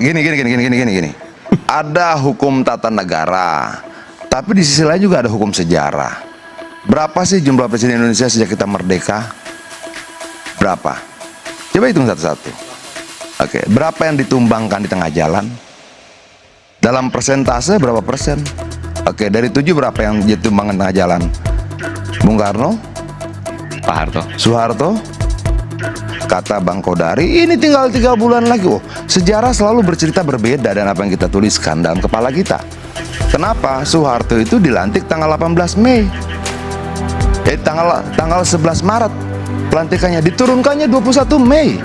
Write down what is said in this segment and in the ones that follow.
Gini. Ada hukum tata negara, tapi di sisi lain juga ada hukum sejarah. Berapa sih jumlah presiden Indonesia sejak kita merdeka? Berapa? Coba hitung satu-satu. Oke, berapa yang ditumbangkan di tengah jalan? Dalam persentase berapa persen? Oke, dari 7 berapa yang ditumbangkan di tengah jalan? Bung Karno? Pak Harto. Soeharto? Kata Bang Kodari, ini tinggal 3 bulan lagi. Oh, sejarah selalu bercerita berbeda dan apa yang kita tuliskan dalam kepala kita. Kenapa? Soeharto itu dilantik tanggal 18 Mei. Tanggal 11 Maret pelantikannya, diturunkannya 21 Mei.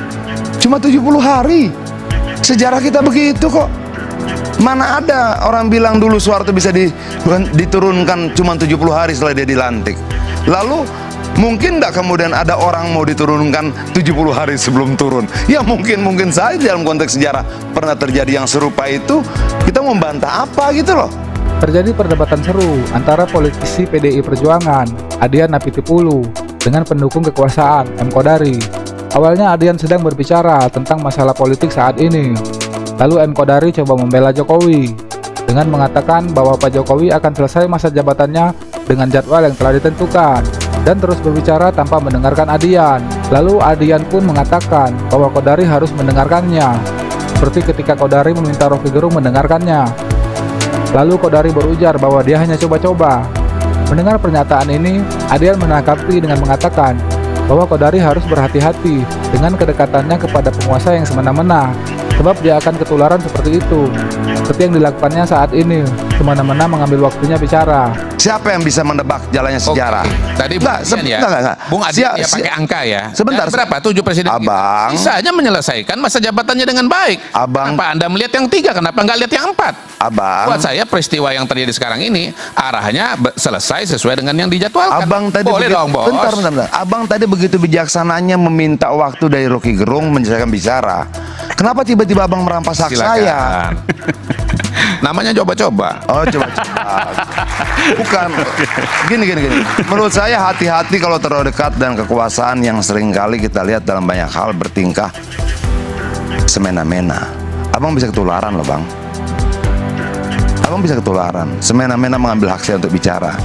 Cuma 70 hari. Sejarah kita begitu kok. Mana ada orang bilang dulu Soeharto bisa diturunkan cuma 70 hari setelah dia dilantik. Lalu mungkin enggak kemudian ada orang mau diturunkan 70 hari sebelum turun? Ya mungkin saja dalam konteks sejarah pernah terjadi yang serupa itu. Kita membantah apa gitu loh. Terjadi perdebatan seru antara politisi PDI Perjuangan, Adian Apitupulu, dengan pendukung kekuasaan, M. Kodari. Awalnya Adian sedang berbicara tentang masalah politik saat ini. Lalu M. Kodari coba membela Jokowi dengan mengatakan bahwa Pak Jokowi akan selesai masa jabatannya dengan jadwal yang telah ditentukan, dan terus berbicara tanpa mendengarkan Adian. Lalu Adian pun mengatakan bahwa Kodari harus mendengarkannya, seperti ketika Kodari meminta Rocky Gerung mendengarkannya. Lalu Kodari berujar bahwa dia hanya coba-coba. Mendengar pernyataan ini, Adian menanggapi dengan mengatakan bahwa Kodari harus berhati-hati dengan kedekatannya kepada penguasa yang semena-mena, sebab dia akan ketularan seperti itu, seperti yang dilakukannya saat ini, semena-mena mengambil waktunya bicara. Siapa yang bisa menebak jalannya sejarah? Tadi Bung Adian ya pakai angka ya. Sebentar. Berapa? 7 presiden Abang kita. Bisa aja menyelesaikan masa jabatannya dengan baik. Abang, kenapa Anda melihat yang 3? Kenapa nggak lihat yang 4? Abang, Buat saya peristiwa yang terjadi sekarang ini arahnya selesai sesuai dengan yang dijadwalkan. Abang tadi boleh dong, Bos. Bentar. Abang tadi begitu bijaksananya meminta waktu dari Rocky Gerung menyelesaikan bicara. Kenapa tiba-tiba abang merampas hak saya? Namanya coba-coba. Oh, coba-coba. Bukan. Gini. Menurut saya hati-hati kalau terlalu dekat dan kekuasaan yang sering kali kita lihat dalam banyak hal bertingkah semena-mena. Abang bisa ketularan loh, Bang. Abang bisa ketularan. Semena-mena mengambil hak saya untuk bicara.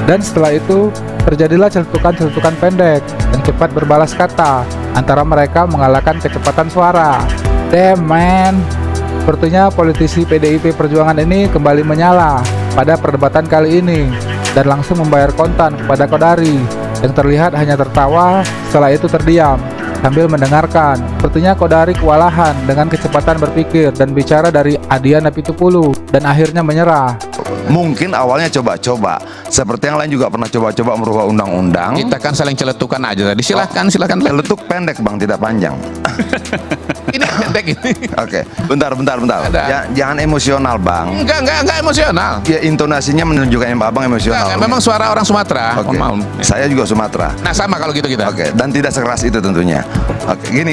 Dan setelah itu, terjadilah celetukan-celetukan pendek yang cepat berbalas kata. Antara mereka mengalahkan kecepatan suara. Damn man. Sepertinya politisi PDIP Perjuangan ini kembali menyala pada perdebatan kali ini dan langsung membayar kontan kepada Kodari yang terlihat hanya tertawa, setelah itu terdiam sambil mendengarkan. Sepertinya Kodari kewalahan dengan kecepatan berpikir dan bicara dari Adian Apitupulu dan akhirnya menyerah. Mungkin awalnya coba-coba, seperti yang lain juga pernah coba-coba merubah undang-undang. Kita kan saling celetukan aja tadi. Silakan. Celetuk pendek, Bang, tidak panjang. Ini pendek ini. Oke, bentar. Jangan emosional, Bang. Enggak emosional. Ya, intonasinya menunjukkan Abang emosional. Enggak, memang suara orang Sumatera. Oke. Saya juga Sumatera. Nah, sama kalau gitu kita. Oke, dan tidak sekeras itu tentunya. Oke, gini.